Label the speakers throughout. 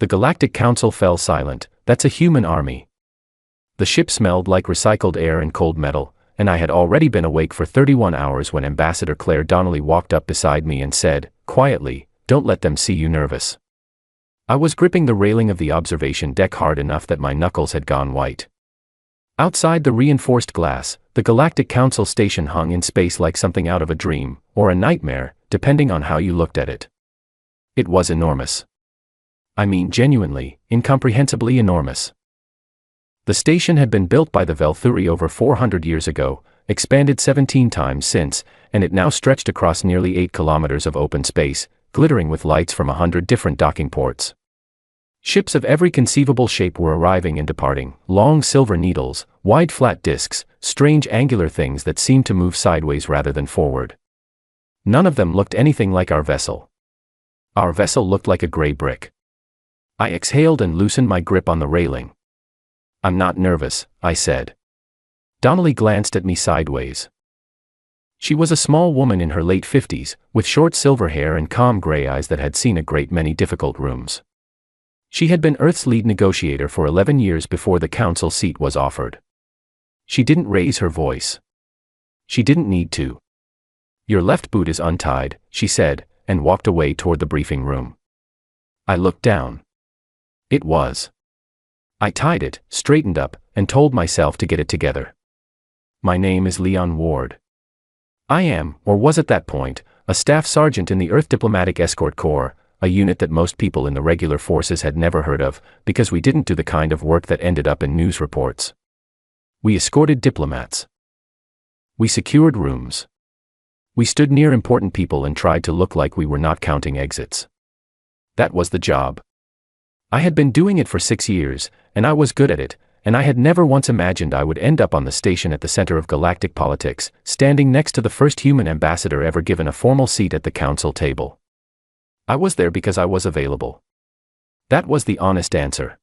Speaker 1: The Galactic Council fell silent. That's a human army. The ship smelled like recycled air and cold metal, and I had already been awake for 31 hours when Ambassador Claire Donnelly walked up beside me and said, quietly, "Don't let them see you nervous." I was gripping the railing of the observation deck hard enough that my knuckles had gone white. Outside the reinforced glass, the Galactic Council station hung in space like something out of a dream, or a nightmare, depending on how you looked at it. It was enormous. I mean genuinely, incomprehensibly enormous. The station had been built by the Velthuri over 400 years ago, expanded 17 times since, and it now stretched across nearly 8 kilometers of open space, glittering with lights from 100 different docking ports. Ships of every conceivable shape were arriving and departing, long silver needles, wide flat discs, strange angular things that seemed to move sideways rather than forward. None of them looked anything like our vessel. Our vessel looked like a gray brick. I exhaled and loosened my grip on the railing. "I'm not nervous," I said. Donnelly glanced at me sideways. She was a small woman in her late 50s, with short silver hair and calm gray eyes that had seen a great many difficult rooms. She had been Earth's lead negotiator for 11 years before the council seat was offered. She didn't raise her voice. She didn't need to. "Your left boot is untied," she said, and walked away toward the briefing room. I looked down. It was. I tied it, straightened up, and told myself to get it together. "My name is Leon Ward. I am, or was at that point, a staff sergeant in the Earth Diplomatic Escort Corps, a unit that most people in the regular forces had never heard of, because we didn't do the kind of work that ended up in news reports. We escorted diplomats. We secured rooms. We stood near important people and tried to look like we were not counting exits. That was the job. I had been doing it for 6 years, and I was good at it, and I had never once imagined I would end up on the station at the center of galactic politics, standing next to the first human ambassador ever given a formal seat at the council table. I was there because I was available. That was the honest answer.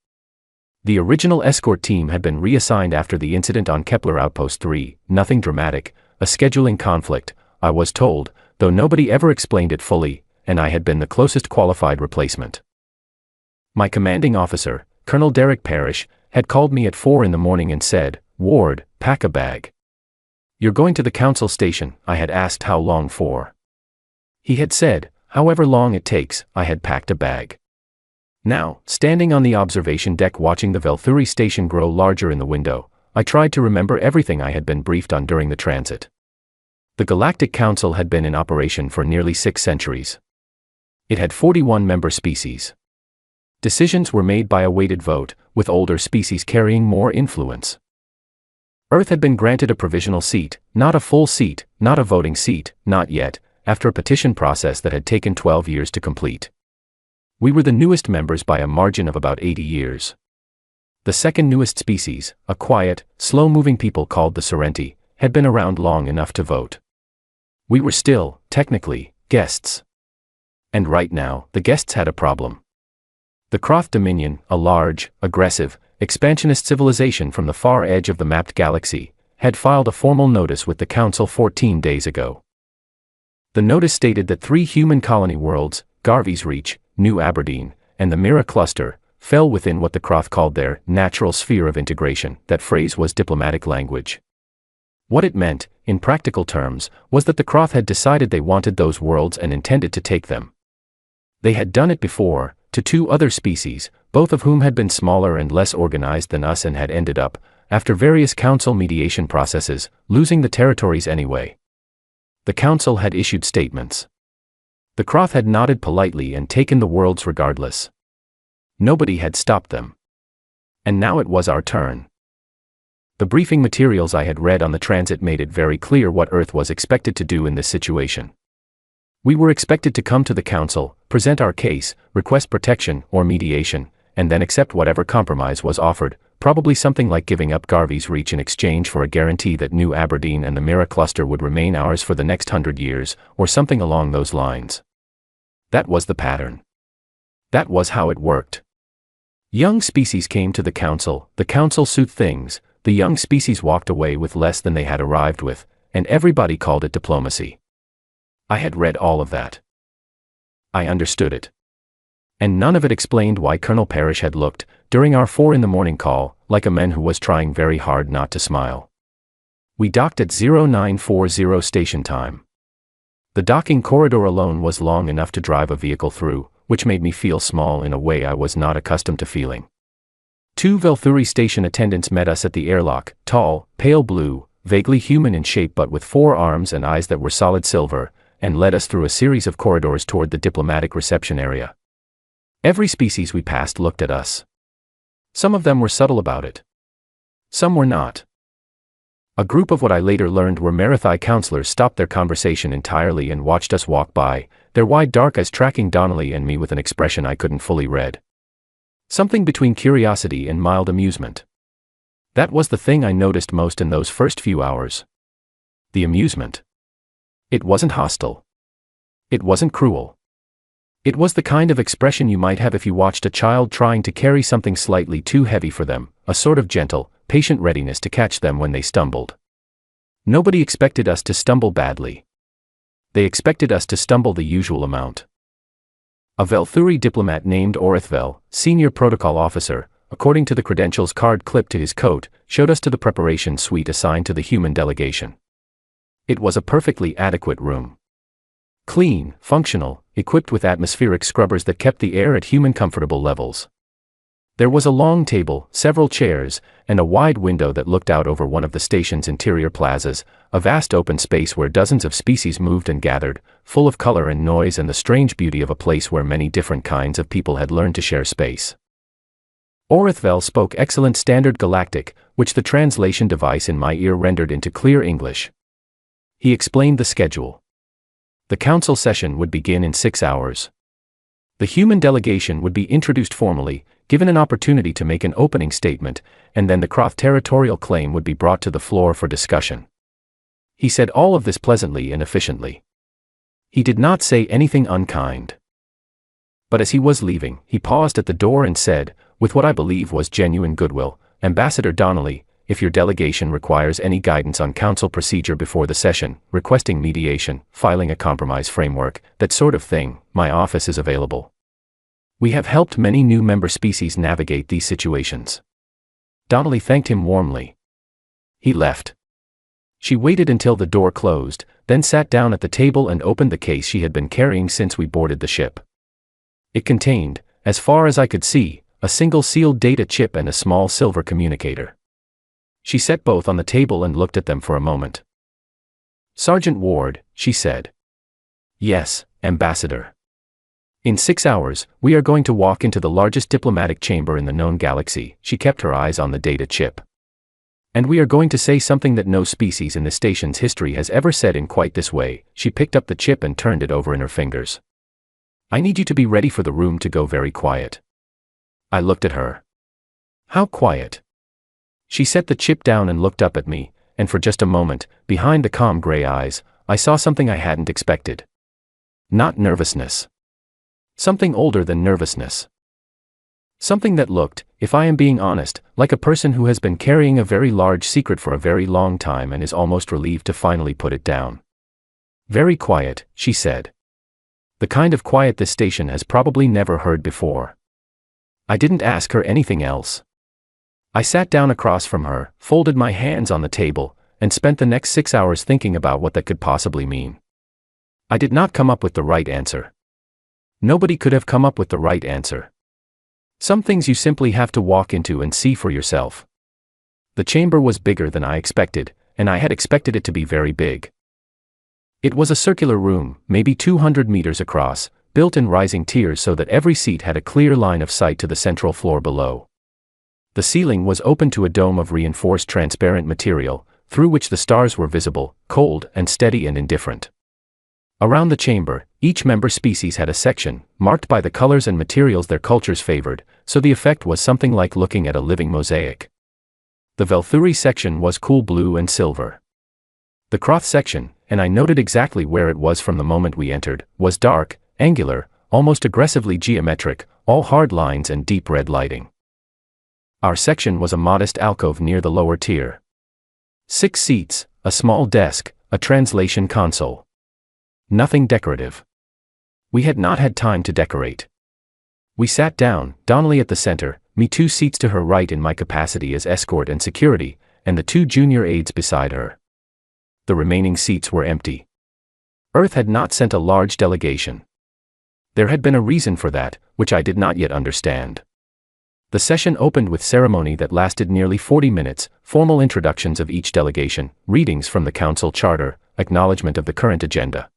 Speaker 1: The original escort team had been reassigned after the incident on Kepler Outpost 3, nothing dramatic, a scheduling conflict, I was told, though nobody ever explained it fully, and I had been the closest qualified replacement. My commanding officer, Colonel Derek Parrish, had called me at 4 in the morning and said, "Ward, pack a bag. You're going to the council station." I had asked how long for. He had said, "However long it takes." I had packed a bag. Now, standing on the observation deck watching the Velthuri station grow larger in the window, I tried to remember everything I had been briefed on during the transit. The Galactic Council had been in operation for nearly 6 centuries. It had 41 member species. Decisions were made by a weighted vote, with older species carrying more influence. Earth had been granted a provisional seat, not a full seat, not a voting seat, not yet, after a petition process that had taken 12 years to complete. We were the newest members by a margin of about 80 years. The second newest species, a quiet, slow-moving people called the Sorrenti, had been around long enough to vote. We were still, technically, guests. And right now, the guests had a problem. The Croth Dominion, a large, aggressive, expansionist civilization from the far edge of the mapped galaxy, had filed a formal notice with the Council 14 days ago. The notice stated that 3 human colony worlds, Garvey's Reach, New Aberdeen, and the Mira Cluster, fell within what the Croth called their natural sphere of integration. That phrase was diplomatic language. What it meant, in practical terms, was that the Croth had decided they wanted those worlds and intended to take them. They had done it before, to 2 other species, both of whom had been smaller and less organized than us and had ended up, after various council mediation processes, losing the territories anyway. The council had issued statements. The Croth had nodded politely and taken the worlds regardless. Nobody had stopped them. And now it was our turn. The briefing materials I had read on the transit made it very clear what Earth was expected to do in this situation. We were expected to come to the council, present our case, request protection or mediation, and then accept whatever compromise was offered, probably something like giving up Garvey's Reach in exchange for a guarantee that New Aberdeen and the Mira Cluster would remain ours for the next 100 years, or something along those lines. That was the pattern. That was how it worked. Young species came to the council soothed things, the young species walked away with less than they had arrived with, and everybody called it diplomacy. I had read all of that. I understood it. And none of it explained why Colonel Parrish had looked, during our 4 in the morning call, like a man who was trying very hard not to smile. We docked at 0940 station time. The docking corridor alone was long enough to drive a vehicle through, which made me feel small in a way I was not accustomed to feeling. 2 Velthuri station attendants met us at the airlock, tall, pale blue, vaguely human in shape but with 4 arms and eyes that were solid silver, and led us through a series of corridors toward the diplomatic reception area. Every species we passed looked at us. Some of them were subtle about it. Some were not. A group of what I later learned were Marathi counselors stopped their conversation entirely and watched us walk by, their wide dark eyes tracking Donnelly and me with an expression I couldn't fully read. Something between curiosity and mild amusement. That was the thing I noticed most in those first few hours. The amusement. It wasn't hostile. It wasn't cruel. It was the kind of expression you might have if you watched a child trying to carry something slightly too heavy for them, a sort of gentle, patient readiness to catch them when they stumbled. Nobody expected us to stumble badly. They expected us to stumble the usual amount. A Velthuri diplomat named Orithvel, senior protocol officer, according to the credentials card clipped to his coat, showed us to the preparation suite assigned to the human delegation. It was a perfectly adequate room. Clean, functional, equipped with atmospheric scrubbers that kept the air at human comfortable levels. There was a long table, several chairs, and a wide window that looked out over one of the station's interior plazas, a vast open space where dozens of species moved and gathered, full of color and noise and the strange beauty of a place where many different kinds of people had learned to share space. Orithvel spoke excellent standard Galactic, which the translation device in my ear rendered into clear English. He explained the schedule. The council session would begin in 6 hours. The human delegation would be introduced formally, given an opportunity to make an opening statement, and then the Kroth territorial claim would be brought to the floor for discussion. He said all of this pleasantly and efficiently. He did not say anything unkind. But as he was leaving, he paused at the door and said, with what I believe was genuine goodwill, "Ambassador Donnelly, if your delegation requires any guidance on council procedure before the session, requesting mediation, filing a compromise framework, that sort of thing, my office is available. We have helped many new member species navigate these situations." Donnelly thanked him warmly. He left. She waited until the door closed, then sat down at the table and opened the case she had been carrying since we boarded the ship. It contained, as far as I could see, a single sealed data chip and a small silver communicator. She set both on the table and looked at them for a moment. "Sergeant Ward," she said. "Yes, Ambassador. In 6 hours, we are going to walk into the largest diplomatic chamber in the known galaxy." She kept her eyes on the data chip. "And we are going to say something that no species in the station's history has ever said in quite this way." She picked up the chip and turned it over in her fingers. "I need you to be ready for the room to go very quiet." I looked at her. "How quiet?" She set the chip down and looked up at me, and for just a moment, behind the calm gray eyes, I saw something I hadn't expected. Not nervousness. Something older than nervousness. Something that looked, if I am being honest, like a person who has been carrying a very large secret for a very long time and is almost relieved to finally put it down. "Very quiet," she said. "The kind of quiet this station has probably never heard before." I didn't ask her anything else. I sat down across from her, folded my hands on the table, and spent the next 6 hours thinking about what that could possibly mean. I did not come up with the right answer. Nobody could have come up with the right answer. Some things you simply have to walk into and see for yourself. The chamber was bigger than I expected, and I had expected it to be very big. It was a circular room, maybe 200 meters across, built in rising tiers so that every seat had a clear line of sight to the central floor below. The ceiling was open to a dome of reinforced transparent material, through which the stars were visible, cold and steady and indifferent. Around the chamber, each member species had a section, marked by the colors and materials their cultures favored, so the effect was something like looking at a living mosaic. The Velthuri section was cool blue and silver. The Kroth section, and I noted exactly where it was from the moment we entered, was dark, angular, almost aggressively geometric, all hard lines and deep red lighting. Our section was a modest alcove near the lower tier. 6 seats, a small desk, a translation console. Nothing decorative. We had not had time to decorate. We sat down, Donnelly at the center, me 2 seats to her right in my capacity as escort and security, and the 2 junior aides beside her. The remaining seats were empty. Earth had not sent a large delegation. There had been a reason for that, which I did not yet understand. The session opened with ceremony that lasted nearly 40 minutes, formal introductions of each delegation, readings from the council charter, acknowledgement of the current agenda.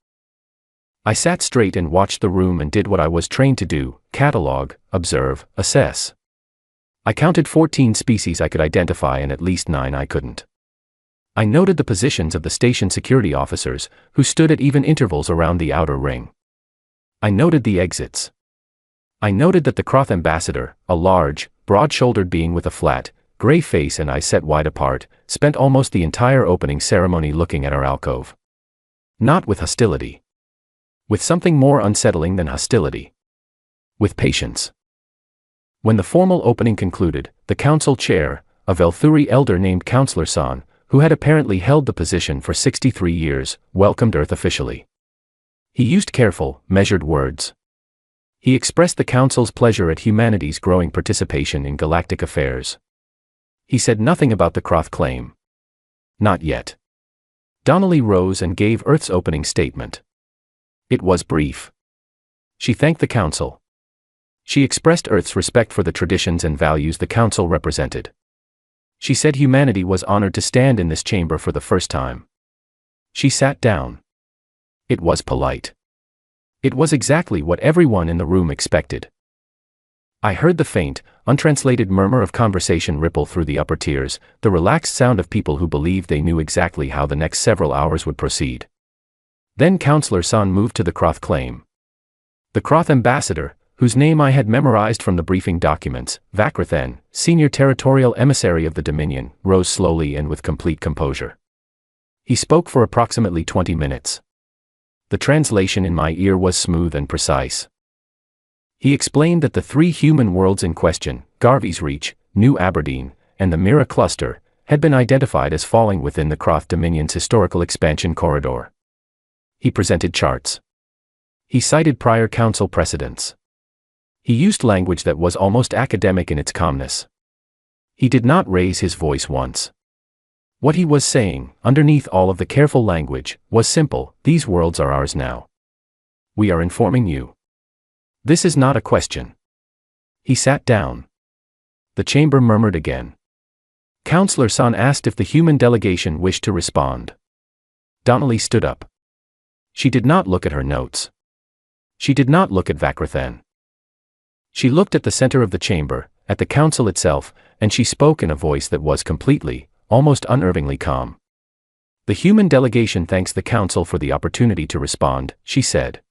Speaker 1: I sat straight and watched the room and did what I was trained to do: catalog, observe, assess. I counted 14 species I could identify and at least 9 I couldn't. I noted the positions of the station security officers, who stood at even intervals around the outer ring. I noted the exits. I noted that the Croth ambassador, a large, broad-shouldered being with a flat, gray face and eyes set wide apart, spent almost the entire opening ceremony looking at our alcove. Not with hostility. With something more unsettling than hostility. With patience. When the formal opening concluded, the council chair, a Velthuri elder named Counselor San, who had apparently held the position for 63 years, welcomed Earth officially. He used careful, measured words. He expressed the council's pleasure at humanity's growing participation in galactic affairs. He said nothing about the Croth claim. Not yet. Donnelly rose and gave Earth's opening statement. It was brief. She thanked the council. She expressed Earth's respect for the traditions and values the council represented. She said humanity was honored to stand in this chamber for the first time. She sat down. It was polite. It was exactly what everyone in the room expected. I heard the faint, untranslated murmur of conversation ripple through the upper tiers, the relaxed sound of people who believed they knew exactly how the next several hours would proceed. Then Counselor San moved to the Croth claim. The Croth ambassador, whose name I had memorized from the briefing documents, Vakrathen, senior territorial emissary of the Dominion, rose slowly and with complete composure. He spoke for approximately 20 minutes. The translation in my ear was smooth and precise. He explained that the 3 human worlds in question, Garvey's Reach, New Aberdeen, and the Mira Cluster, had been identified as falling within the Croth Dominion's historical expansion corridor. He presented charts. He cited prior council precedents. He used language that was almost academic in its calmness. He did not raise his voice once. What he was saying, underneath all of the careful language, was simple: these worlds are ours now. We are informing you. This is not a question. He sat down. The chamber murmured again. Counselor San asked if the human delegation wished to respond. Donnelly stood up. She did not look at her notes. She did not look at Vakrathen. She looked at the center of the chamber, at the council itself, and she spoke in a voice that was completely, almost unnervingly calm. The human delegation thanks the council for the opportunity to respond, she said.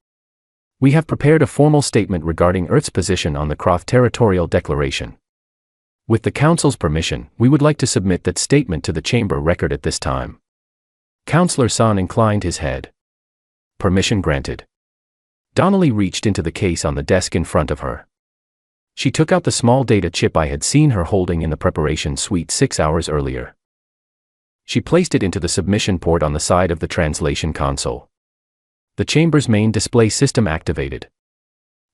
Speaker 1: We have prepared a formal statement regarding Earth's position on the Croth Territorial Declaration. With the council's permission, we would like to submit that statement to the chamber record at this time. Counselor San inclined his head. Permission granted. Donnelly reached into the case on the desk in front of her. She took out the small data chip I had seen her holding in the preparation suite 6 hours earlier. She placed it into the submission port on the side of the translation console. The chamber's main display system activated.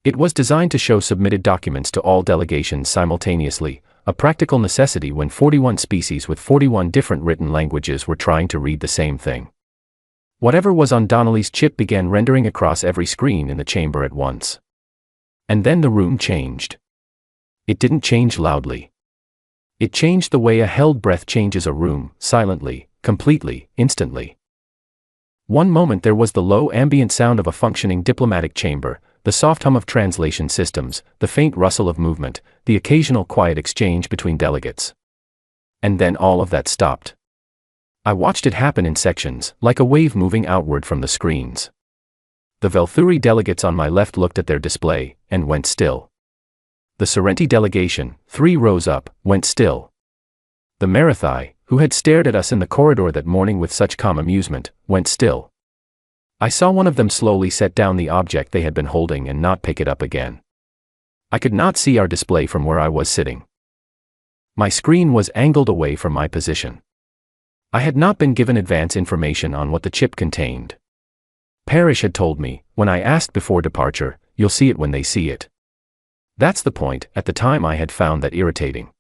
Speaker 1: It was designed to show submitted documents to all delegations simultaneously, a practical necessity when 41 species with 41 different written languages were trying to read the same thing. Whatever was on Donnelly's chip began rendering across every screen in the chamber at once. And then the room changed. It didn't change loudly. It changed the way a held breath changes a room, silently, completely, instantly. One moment there was the low ambient sound of a functioning diplomatic chamber, the soft hum of translation systems, the faint rustle of movement, the occasional quiet exchange between delegates. And then all of that stopped. I watched it happen in sections, like a wave moving outward from the screens. The Velthuri delegates on my left looked at their display, and went still. The Sorrenti delegation, 3 rows up, went still. The Marathai, who had stared at us in the corridor that morning with such calm amusement, went still. I saw one of them slowly set down the object they had been holding and not pick it up again. I could not see our display from where I was sitting. My screen was angled away from my position. I had not been given advance information on what the chip contained. Parrish had told me, when I asked before departure, "You'll see it when they see it." That's the point. At the time I had found that irritating.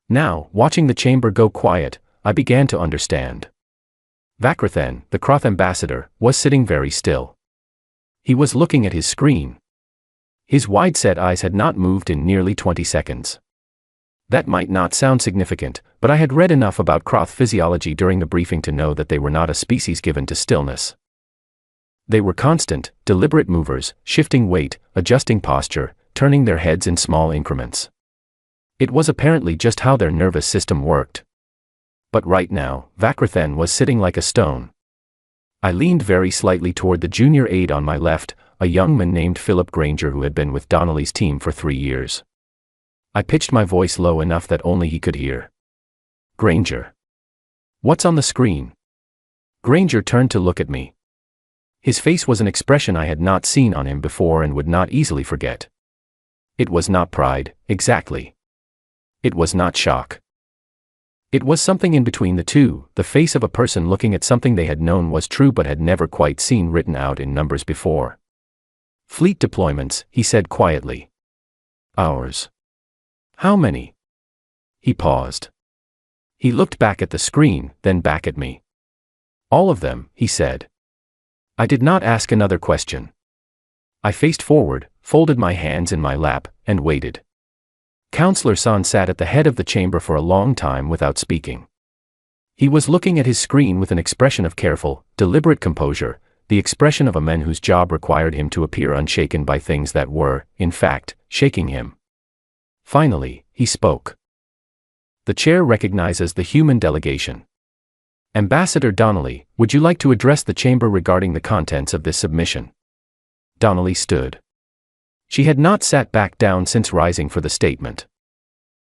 Speaker 1: Now, watching the chamber go quiet, I began to understand. Vakrathen, the Kroth ambassador, was sitting very still. He was looking at his screen. His wide-set eyes had not moved in nearly 20 seconds. That might not sound significant, but I had read enough about Kroth physiology during the briefing to know that they were not a species given to stillness. They were constant, deliberate movers, shifting weight, adjusting posture, turning their heads in small increments. It was apparently just how their nervous system worked. But right now, Vakrathen was sitting like a stone. I leaned very slightly toward the junior aide on my left, a young man named Philip Granger who had been with Donnelly's team for 3 years. I pitched my voice low enough that only he could hear. Granger. What's on the screen? Granger turned to look at me. His face was an expression I had not seen on him before and would not easily forget. It was not pride, exactly. It was not shock. It was something in between the two, the face of a person looking at something they had known was true but had never quite seen written out in numbers before. Fleet deployments, he said quietly. Ours. How many? He paused. He looked back at the screen, then back at me. All of them, he said. I did not ask another question. I faced forward, folded my hands in my lap, and waited. Counselor San sat at the head of the chamber for a long time without speaking. He was looking at his screen with an expression of careful, deliberate composure, the expression of a man whose job required him to appear unshaken by things that were, in fact, shaking him. Finally, he spoke. The chair recognizes the human delegation. Ambassador Donnelly, would you like to address the chamber regarding the contents of this submission? Donnelly stood. She had not sat back down since rising for the statement.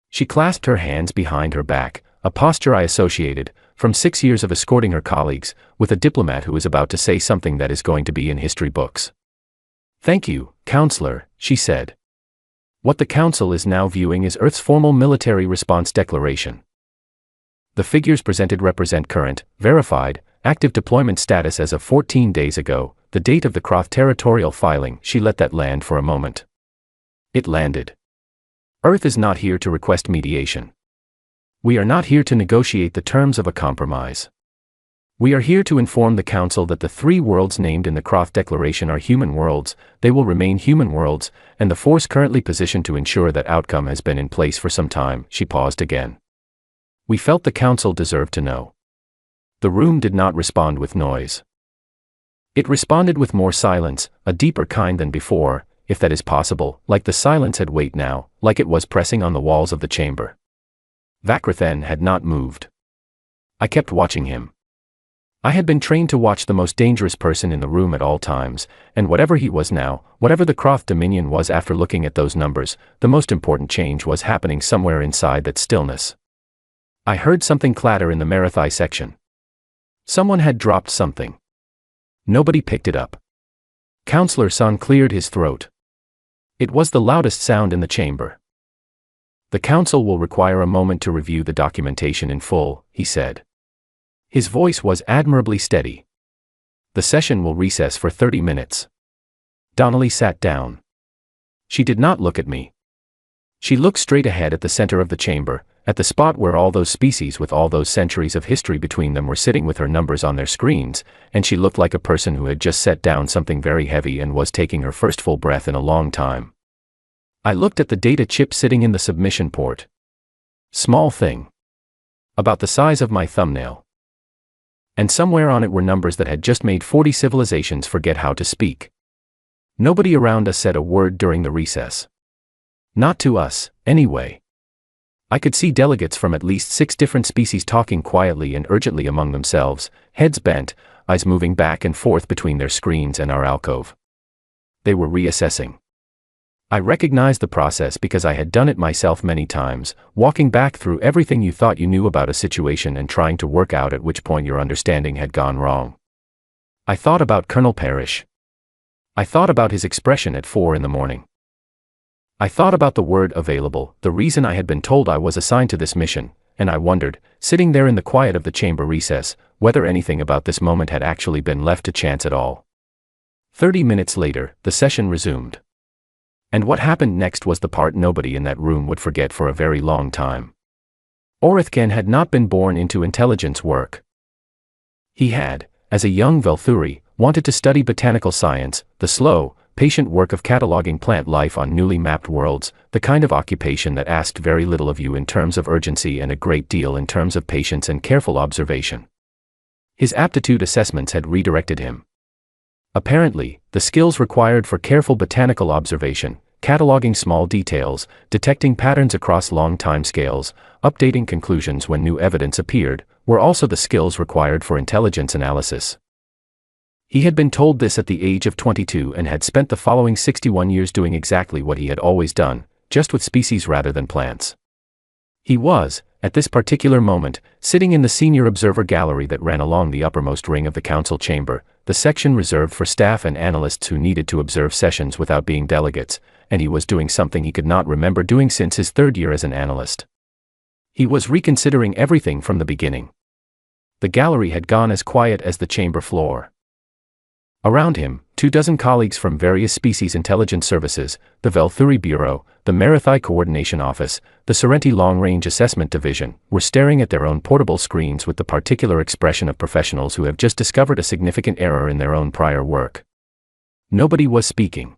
Speaker 1: She clasped her hands behind her back, a posture I associated, from 6 years of escorting her colleagues, with a diplomat who is about to say something that is going to be in history books. Thank you, Counselor, she said. What the Council is now viewing is Earth's formal military response declaration. The figures presented represent current, verified, active deployment status as of 14 days ago, the date of the Kroth territorial filing. She let that land for a moment. It landed. Earth is not here to request mediation. We are not here to negotiate the terms of a compromise. We are here to inform the Council that the 3 worlds named in the Kroth Declaration are human worlds, they will remain human worlds, and the force currently positioned to ensure that outcome has been in place for some time. She paused again. We felt the Council deserved to know. The room did not respond with noise. It responded with more silence, a deeper kind than before, if that is possible, like the silence had weight now, like it was pressing on the walls of the chamber. Vakrathen had not moved. I kept watching him. I had been trained to watch the most dangerous person in the room at all times, and whatever he was now, whatever the Kroth Dominion was after looking at those numbers, the most important change was happening somewhere inside that stillness. I heard something clatter in the Marathai section. Someone had dropped something. Nobody picked it up. Counselor San cleared his throat. It was the loudest sound in the chamber. The Council will require a moment to review the documentation in full, he said. His voice was admirably steady. The session will recess for 30 minutes. Donnelly sat down. She did not look at me. She looked straight ahead at the center of the chamber, at the spot where all those species with all those centuries of history between them were sitting with her numbers on their screens, and she looked like a person who had just set down something very heavy and was taking her first full breath in a long time. I looked at the data chip sitting in the submission port. Small thing. About the size of my thumbnail. And somewhere on it were numbers that had just made 40 civilizations forget how to speak. Nobody around us said a word during the recess. Not to us, anyway. I could see delegates from at least 6 different species talking quietly and urgently among themselves, heads bent, eyes moving back and forth between their screens and our alcove. They were reassessing. I recognized the process because I had done it myself many times, walking back through everything you thought you knew about a situation and trying to work out at which point your understanding had gone wrong. I thought about Colonel Parrish. I thought about his expression at 4 a.m. I thought about the word available, the reason I had been told I was assigned to this mission, and I wondered, sitting there in the quiet of the chamber recess, whether anything about this moment had actually been left to chance at all. 30 minutes later, the session resumed. And what happened next was the part nobody in that room would forget for a very long time. Orithken had not been born into intelligence work. He had, as a young Velthuri, wanted to study botanical science, the slow, patient work of cataloging plant life on newly mapped worlds, the kind of occupation that asked very little of you in terms of urgency and a great deal in terms of patience and careful observation. His aptitude assessments had redirected him. Apparently, the skills required for careful botanical observation, cataloging small details, detecting patterns across long time scales, updating conclusions when new evidence appeared, were also the skills required for intelligence analysis. He had been told this at the age of 22 and had spent the following 61 years doing exactly what he had always done, just with species rather than plants. He was, at this particular moment, sitting in the senior observer gallery that ran along the uppermost ring of the council chamber, the section reserved for staff and analysts who needed to observe sessions without being delegates, and he was doing something he could not remember doing since his third year as an analyst. He was reconsidering everything from the beginning. The gallery had gone as quiet as the chamber floor. Around him, 24 colleagues from various species intelligence services, the Velthuri Bureau, the Marathai Coordination Office, the Sorrenti Long Range Assessment Division, were staring at their own portable screens with the particular expression of professionals who have just discovered a significant error in their own prior work. Nobody was speaking.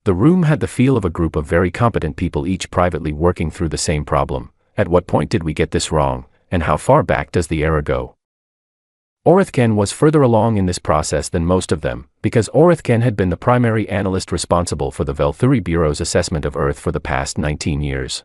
Speaker 1: The room had the feel of a group of very competent people each privately working through the same problem. At what point did we get this wrong, and how far back does the error go? Orithken was further along in this process than most of them, because Orithken had been the primary analyst responsible for the Velthuri Bureau's assessment of Earth for the past 19 years.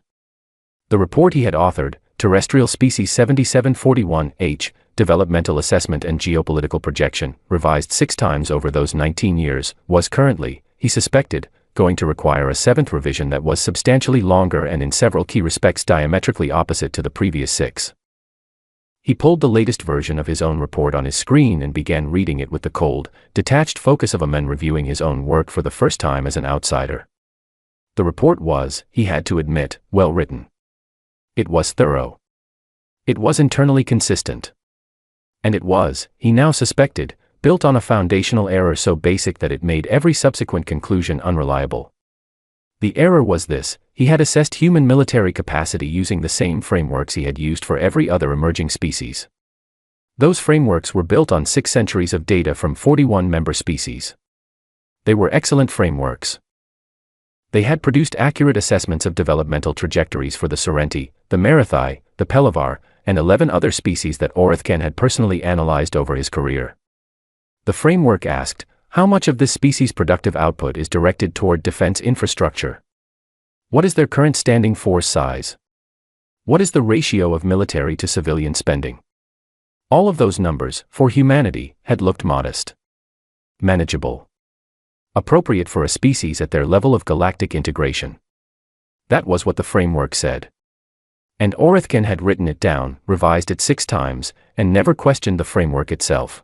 Speaker 1: The report he had authored, Terrestrial Species 7741H, Developmental Assessment and Geopolitical Projection, revised 6 times over those 19 years, was currently, he suspected, going to require a 7th revision that was substantially longer and in several key respects diametrically opposite to the previous 6. He pulled the latest version of his own report on his screen and began reading it with the cold, detached focus of a man reviewing his own work for the first time as an outsider. The report was, he had to admit, well written. It was thorough. It was internally consistent. And it was, he now suspected, built on a foundational error so basic that it made every subsequent conclusion unreliable. The error was this: he had assessed human military capacity using the same frameworks he had used for every other emerging species. Those frameworks were built on 6 centuries of data from 41 member species. They were excellent frameworks. They had produced accurate assessments of developmental trajectories for the Sorrenti, the Marathai, the Pelavar, and 11 other species that Orithken had personally analyzed over his career. The framework asked, how much of this species' productive output is directed toward defense infrastructure? What is their current standing force size? What is the ratio of military to civilian spending? All of those numbers, for humanity, had looked modest. Manageable. Appropriate for a species at their level of galactic integration. That was what the framework said. And Orithken had written it down, revised it 6 times, and never questioned the framework itself.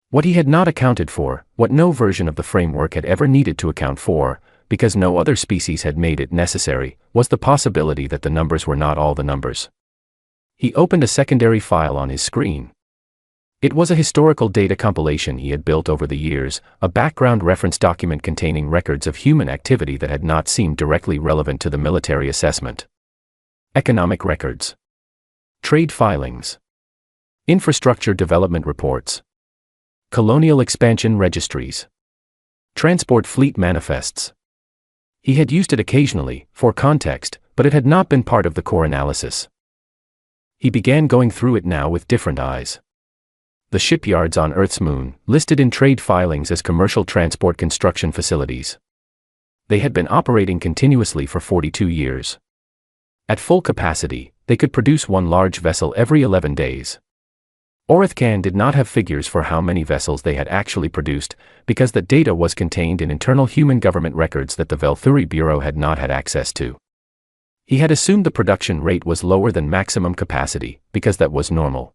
Speaker 1: What he had not accounted for, what no version of the framework had ever needed to account for, because no other species had made it necessary, was the possibility that the numbers were not all the numbers. He opened a secondary file on his screen. It was a historical data compilation he had built over the years, a background reference document containing records of human activity that had not seemed directly relevant to the military assessment. Economic records. Trade filings. Infrastructure development reports. Colonial expansion registries. Transport fleet manifests. He had used it occasionally, for context, but it had not been part of the core analysis. He began going through it now with different eyes. The shipyards on Earth's moon, listed in trade filings as commercial transport construction facilities. They had been operating continuously for 42 years. At full capacity, they could produce 1 large vessel every 11 days. Orithken did not have figures for how many vessels they had actually produced, because the data was contained in internal human government records that the Velthuri Bureau had not had access to. He had assumed the production rate was lower than maximum capacity, because that was normal.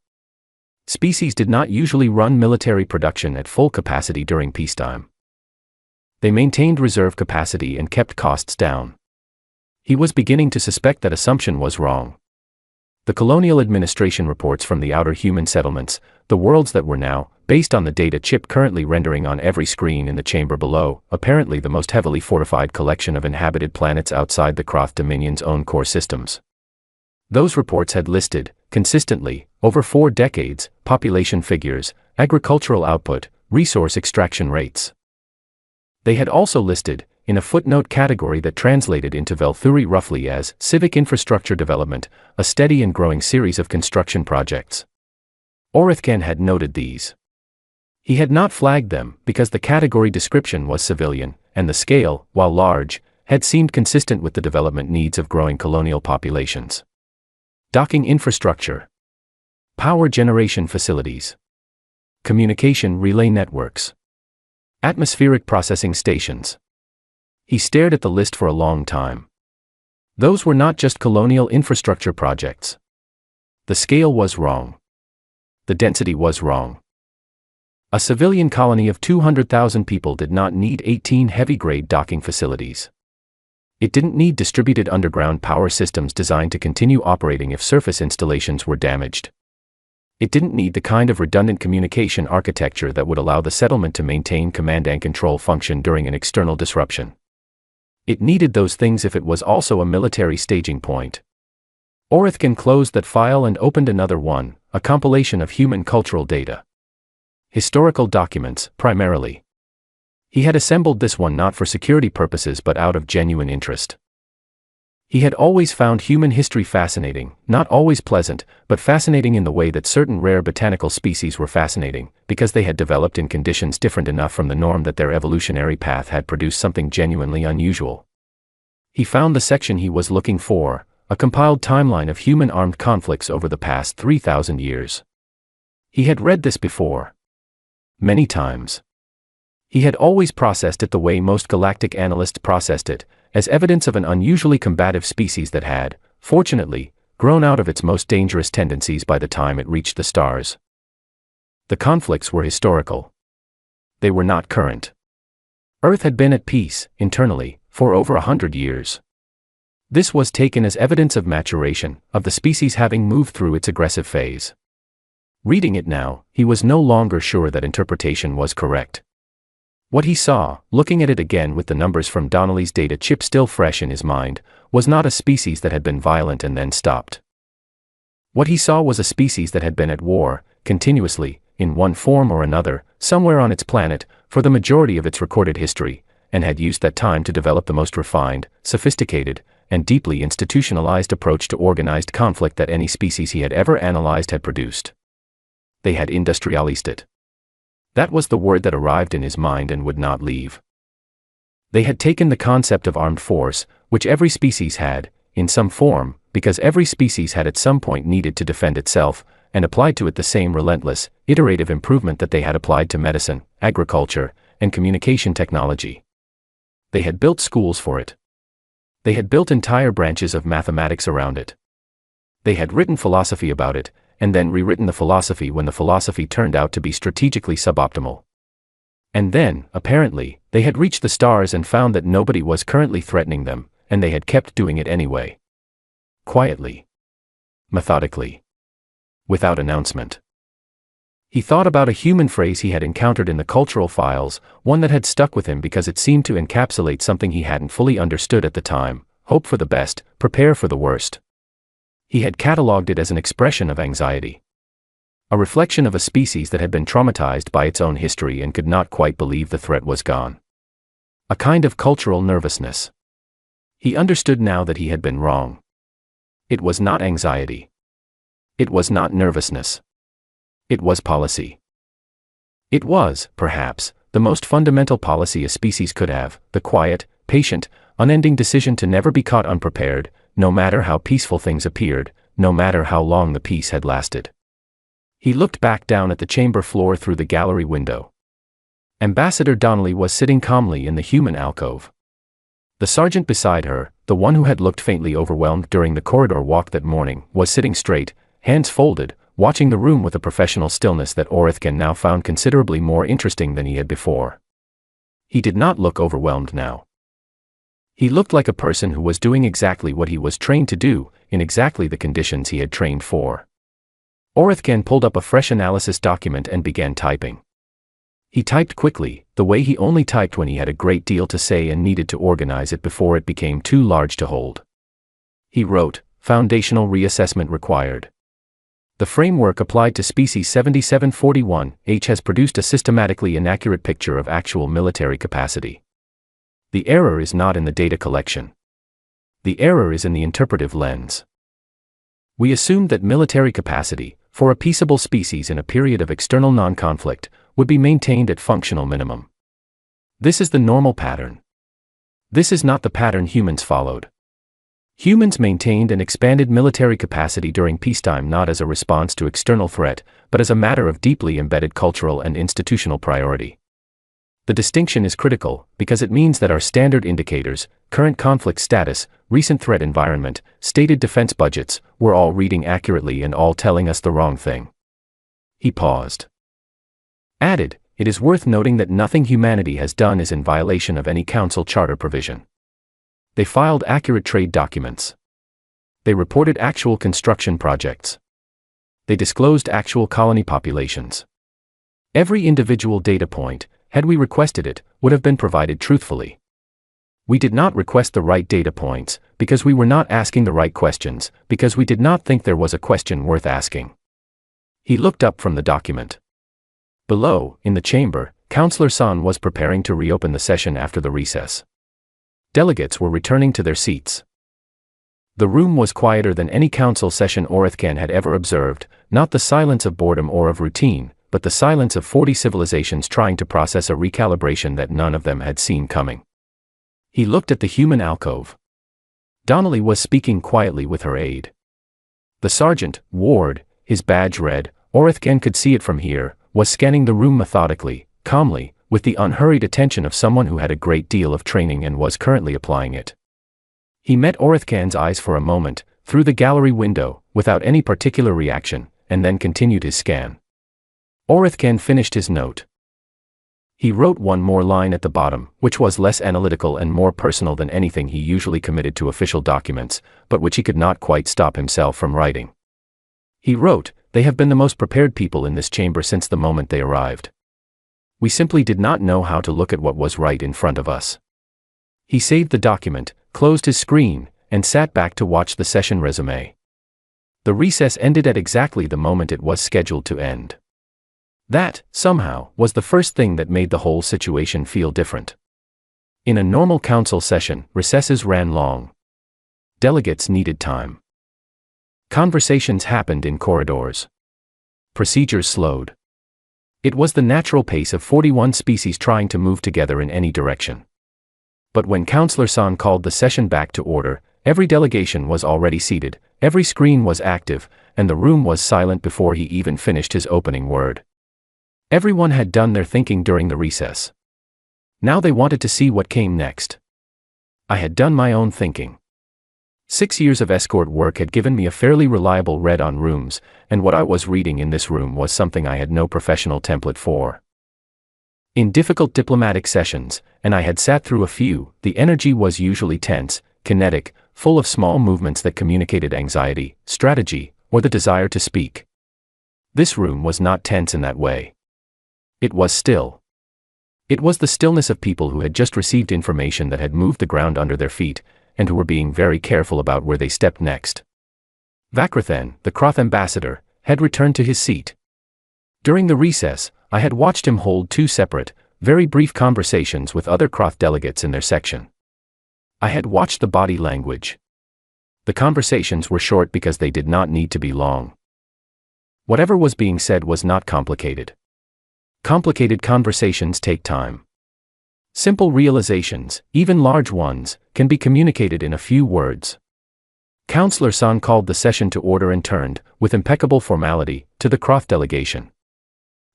Speaker 1: Species did not usually run military production at full capacity during peacetime. They maintained reserve capacity and kept costs down. He was beginning to suspect that assumption was wrong. The colonial administration reports from the outer human settlements, the worlds that were now, based on the data chip currently rendering on every screen in the chamber below, apparently the most heavily fortified collection of inhabited planets outside the Croth Dominion's own core systems. Those reports had listed, consistently, over 4 decades, population figures, agricultural output, resource extraction rates. They had also listed, in a footnote category that translated into Velthuri roughly as civic infrastructure development, a steady and growing series of construction projects. Orithkan had noted these. He had not flagged them because the category description was civilian, and the scale, while large, had seemed consistent with the development needs of growing colonial populations. Docking infrastructure, power generation facilities, communication relay networks, atmospheric processing stations. He stared at the list for a long time. Those were not just colonial infrastructure projects. The scale was wrong. The density was wrong. A civilian colony of 200,000 people did not need 18 heavy-grade docking facilities. It didn't need distributed underground power systems designed to continue operating if surface installations were damaged. It didn't need the kind of redundant communication architecture that would allow the settlement to maintain command and control function during an external disruption. It needed those things if it was also a military staging point. Orithkan closed that file and opened another one, a compilation of human cultural data. Historical documents, primarily. He had assembled this one not for security purposes but out of genuine interest. He had always found human history fascinating, not always pleasant, but fascinating in the way that certain rare botanical species were fascinating, because they had developed in conditions different enough from the norm that their evolutionary path had produced something genuinely unusual. He found the section he was looking for, a compiled timeline of human armed conflicts over the past 3,000 years. He had read this before. Many times. He had always processed it the way most galactic analysts processed it, as evidence of an unusually combative species that had, fortunately, grown out of its most dangerous tendencies by the time it reached the stars. The conflicts were historical. They were not current. Earth had been at peace, internally, for over 100 years. This was taken as evidence of maturation, of the species having moved through its aggressive phase. Reading it now, he was no longer sure that interpretation was correct. What he saw, looking at it again with the numbers from Donnelly's data chip still fresh in his mind, was not a species that had been violent and then stopped. What he saw was a species that had been at war, continuously, in one form or another, somewhere on its planet, for the majority of its recorded history, and had used that time to develop the most refined, sophisticated, and deeply institutionalized approach to organized conflict that any species he had ever analyzed had produced. They had industrialized it. That was the word that arrived in his mind and would not leave. They had taken the concept of armed force, which every species had, in some form, because every species had at some point needed to defend itself, and applied to it the same relentless, iterative improvement that they had applied to medicine, agriculture, and communication technology. They had built schools for it. They had built entire branches of mathematics around it. They had written philosophy about it, and then rewritten the philosophy when the philosophy turned out to be strategically suboptimal. And then, apparently, they had reached the stars and found that nobody was currently threatening them, and they had kept doing it anyway. Quietly. Methodically. Without announcement. He thought about a human phrase he had encountered in the cultural files, one that had stuck with him because it seemed to encapsulate something he hadn't fully understood at the time: hope for the best, prepare for the worst. He had catalogued it as an expression of anxiety. A reflection of a species that had been traumatized by its own history and could not quite believe the threat was gone. A kind of cultural nervousness. He understood now that he had been wrong. It was not anxiety. It was not nervousness. It was policy. It was, perhaps, the most fundamental policy a species could have, the quiet, patient, unending decision to never be caught unprepared, no matter how peaceful things appeared, no matter how long the peace had lasted. He looked back down at the chamber floor through the gallery window. Ambassador Donnelly was sitting calmly in the human alcove. The sergeant beside her, the one who had looked faintly overwhelmed during the corridor walk that morning, was sitting straight, hands folded, watching the room with a professional stillness that Orithkan now found considerably more interesting than he had before. He did not look overwhelmed now. He looked like a person who was doing exactly what he was trained to do, in exactly the conditions he had trained for. Orithkan pulled up a fresh analysis document and began typing. He typed quickly, the way he only typed when he had a great deal to say and needed to organize it before it became too large to hold. He wrote, "Foundational reassessment required. The framework applied to species 7741H has produced a systematically inaccurate picture of actual military capacity. The error is not in the data collection. The error is in the interpretive lens. We assumed that military capacity, for a peaceable species in a period of external non-conflict, would be maintained at functional minimum. This is the normal pattern. This is not the pattern humans followed. Humans maintained and expanded military capacity during peacetime not as a response to external threat, but as a matter of deeply embedded cultural and institutional priority. The distinction is critical, because it means that our standard indicators, current conflict status, recent threat environment, stated defense budgets, were all reading accurately and all telling us the wrong thing." He paused. Added, "It is worth noting that nothing humanity has done is in violation of any council charter provision. They filed accurate trade documents. They reported actual construction projects. They disclosed actual colony populations. Every individual data point, had we requested it, would have been provided truthfully. We did not request the right data points, because we were not asking the right questions, because we did not think there was a question worth asking." He looked up from the document. Below, in the chamber, Councillor San was preparing to reopen the session after the recess. Delegates were returning to their seats. The room was quieter than any council session Orithkan had ever observed, not the silence of boredom or of routine, but the silence of 40 civilizations trying to process a recalibration that none of them had seen coming. He looked at the human alcove. Donnelly was speaking quietly with her aide. The sergeant, Ward, his badge red, Orithkan could see it from here, was scanning the room methodically, calmly, with the unhurried attention of someone who had a great deal of training and was currently applying it. He met Orithkan's eyes for a moment, through the gallery window, without any particular reaction, and then continued his scan. Orithkan finished his note. He wrote one more line at the bottom, which was less analytical and more personal than anything he usually committed to official documents, but which he could not quite stop himself from writing. He wrote, "They have been the most prepared people in this chamber since the moment they arrived. We simply did not know how to look at what was right in front of us." He saved the document, closed his screen, and sat back to watch the session resume. The recess ended at exactly the moment it was scheduled to end. That, somehow, was the first thing that made the whole situation feel different. In a normal council session, recesses ran long. Delegates needed time. Conversations happened in corridors. Procedures slowed. It was the natural pace of 41 species trying to move together in any direction. But when Councillor San called the session back to order, every delegation was already seated, every screen was active, and the room was silent before he even finished his opening word. Everyone had done their thinking during the recess. Now they wanted to see what came next. I had done my own thinking. 6 years of escort work had given me a fairly reliable read on rooms, and what I was reading in this room was something I had no professional template for. In difficult diplomatic sessions, and I had sat through a few, the energy was usually tense, kinetic, full of small movements that communicated anxiety, strategy, or the desire to speak. This room was not tense in that way. It was still. It was the stillness of people who had just received information that had moved the ground under their feet, and who were being very careful about where they stepped next. Vakrathan, the Kroth ambassador, had returned to his seat. During the recess, I had watched him hold 2 separate, very brief conversations with other Kroth delegates in their section. I had watched the body language. The conversations were short because they did not need to be long. Whatever was being said was not complicated. Complicated conversations take time. Simple realizations, even large ones, can be communicated in a few words. Councillor San called the session to order and turned, with impeccable formality, to the Kroth delegation.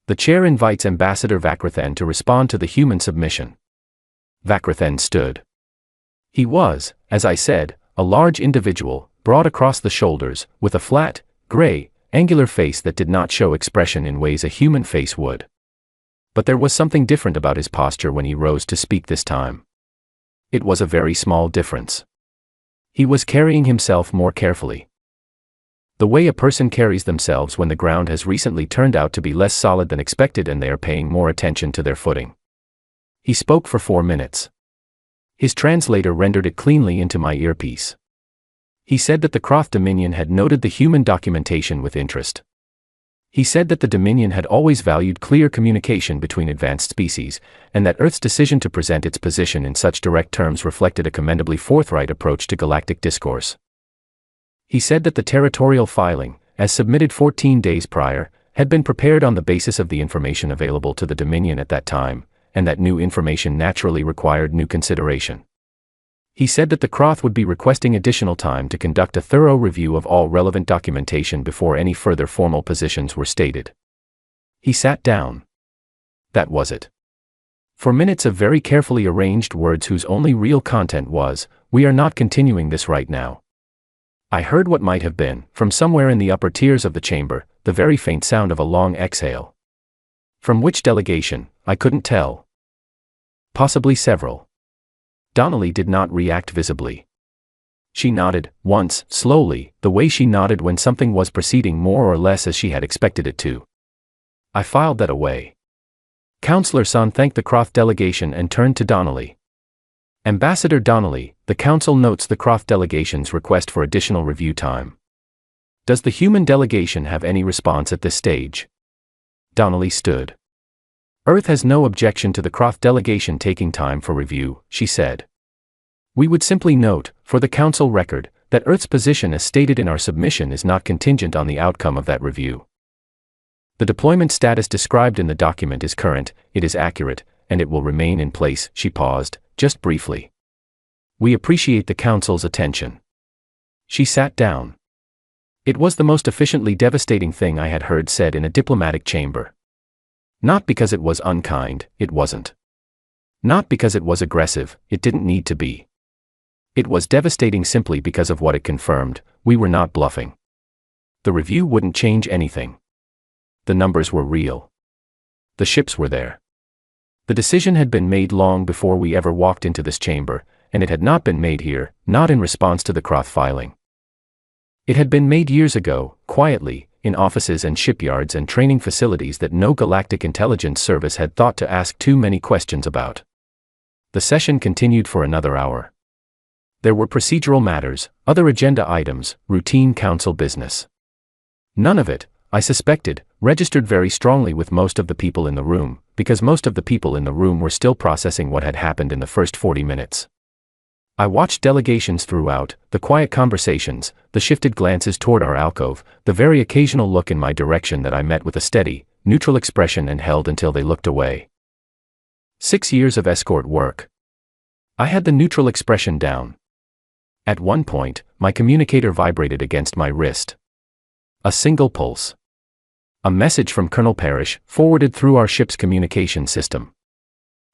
Speaker 1: The chair invites Ambassador Vakrathan to respond to the human submission. Vakrathan stood. He was, as I said, a large individual, broad across the shoulders, with a flat, gray, angular face that did not show expression in ways a human face would. But there was something different about his posture when he rose to speak this time. It was a very small difference. He was carrying himself more carefully. The way a person carries themselves when the ground has recently turned out to be less solid than expected and they are paying more attention to their footing. He spoke for 4 minutes. His translator rendered it cleanly into my earpiece. He said that the Croft Dominion had noted the human documentation with interest. He said that the Dominion had always valued clear communication between advanced species, and that Earth's decision to present its position in such direct terms reflected a commendably forthright approach to galactic discourse. He said that the territorial filing, as submitted 14 days prior, had been prepared on the basis of the information available to the Dominion at that time, and that new information naturally required new consideration. He said that the Croth would be requesting additional time to conduct a thorough review of all relevant documentation before any further formal positions were stated. He sat down. That was it. For minutes of very carefully arranged words whose only real content was, "We are not continuing this right now." I heard what might have been, from somewhere in the upper tiers of the chamber, the very faint sound of a long exhale. From which delegation, I couldn't tell. Possibly several. Donnelly did not react visibly. She nodded, once, slowly, the way she nodded when something was proceeding more or less as she had expected it to. I filed that away. Counselor Son thanked the Croft delegation and turned to Donnelly. Ambassador Donnelly, the Council notes the Croft delegation's request for additional review time. Does the human delegation have any response at this stage? Donnelly stood. Earth has no objection to the Croft delegation taking time for review, she said. We would simply note, for the Council record, that Earth's position as stated in our submission is not contingent on the outcome of that review. The deployment status described in the document is current, it is accurate, and it will remain in place. She paused, just briefly. We appreciate the Council's attention. She sat down. It was the most efficiently devastating thing I had heard said in a diplomatic chamber. Not because it was unkind, it wasn't. Not because it was aggressive, it didn't need to be. It was devastating simply because of what it confirmed. We were not bluffing. The review wouldn't change anything. The numbers were real. The ships were there. The decision had been made long before we ever walked into this chamber, and it had not been made here, not in response to the Croth filing. It had been made years ago, quietly, in offices and shipyards and training facilities that no galactic intelligence service had thought to ask too many questions about. The session continued for another hour. There were procedural matters, other agenda items, routine council business. None of it, I suspected, registered very strongly with most of the people in the room, because most of the people in the room were still processing what had happened in the first 40 minutes. I watched delegations throughout, the quiet conversations, the shifted glances toward our alcove, the very occasional look in my direction that I met with a steady, neutral expression and held until they looked away. 6 years of escort work. I had the neutral expression down. At one point, my communicator vibrated against my wrist. A single pulse. A message from Colonel Parrish, forwarded through our ship's communication system.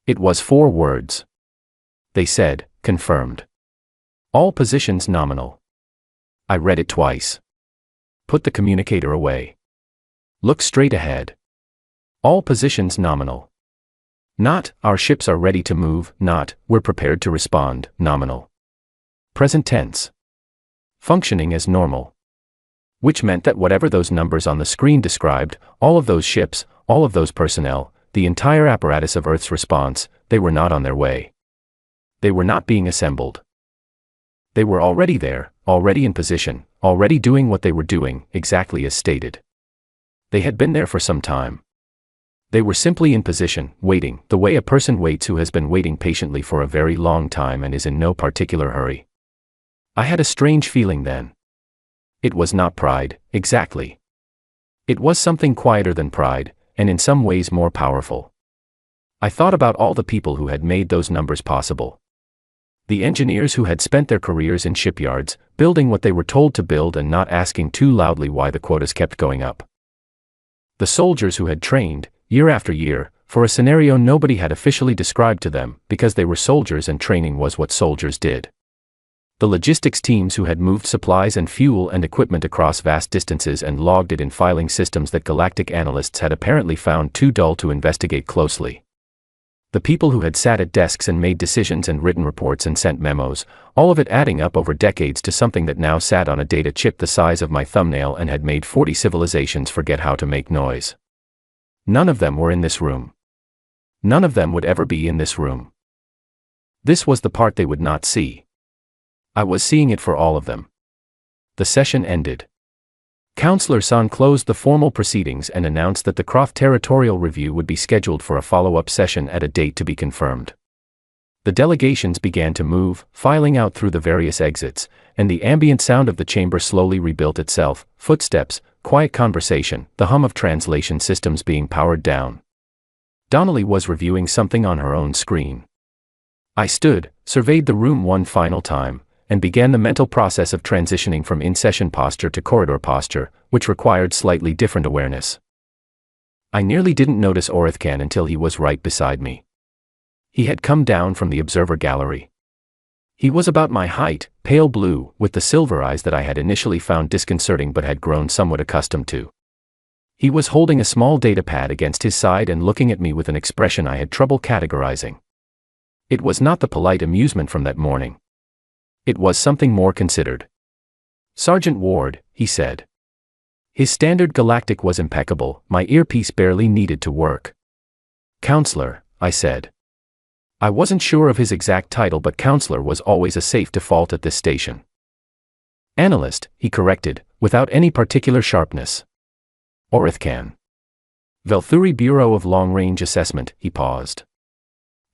Speaker 1: It was 4 words. They said, confirmed. All positions nominal. I read it twice. Put the communicator away. Look straight ahead. All positions nominal. Not, our ships are ready to move, not, we're prepared to respond, nominal. Present tense. Functioning as normal. Which meant that whatever those numbers on the screen described, all of those ships, all of those personnel, the entire apparatus of Earth's response, they were not on their way. They were not being assembled. They were already there, already in position, already doing what they were doing, exactly as stated. They had been there for some time. They were simply in position, waiting, the way a person waits who has been waiting patiently for a very long time and is in no particular hurry. I had a strange feeling then. It was not pride, exactly. It was something quieter than pride, and in some ways more powerful. I thought about all the people who had made those numbers possible. The engineers who had spent their careers in shipyards, building what they were told to build and not asking too loudly why the quotas kept going up. The soldiers who had trained, year after year, for a scenario nobody had officially described to them, because they were soldiers and training was what soldiers did. The logistics teams who had moved supplies and fuel and equipment across vast distances and logged it in filing systems that galactic analysts had apparently found too dull to investigate closely. The people who had sat at desks and made decisions and written reports and sent memos, all of it adding up over decades to something that now sat on a data chip the size of my thumbnail and had made 40 civilizations forget how to make noise. None of them were in this room. None of them would ever be in this room. This was the part they would not see. I was seeing it for all of them. The session ended. Counselor San closed the formal proceedings and announced that the Croft Territorial Review would be scheduled for a follow-up session at a date to be confirmed. The delegations began to move, filing out through the various exits, and the ambient sound of the chamber slowly rebuilt itself, footsteps, quiet conversation, the hum of translation systems being powered down. Donnelly was reviewing something on her own screen. I stood, surveyed the room one final time, and began the mental process of transitioning from in-session posture to corridor posture, which required slightly different awareness. I nearly didn't notice Orithkan until he was right beside me. He had come down from the observer gallery. He was about my height, pale blue, with the silver eyes that I had initially found disconcerting but had grown somewhat accustomed to. He was holding a small datapad against his side and looking at me with an expression I had trouble categorizing. It was not the polite amusement from that morning. It was something more considered. "Sergeant Ward," he said. His standard Galactic was impeccable, my earpiece barely needed to work. "Counselor," I said. I wasn't sure of his exact title, but counselor was always a safe default at this station. "Analyst," he corrected, without any particular sharpness. "Orithkan. Velthuri Bureau of Long-Range Assessment," he paused.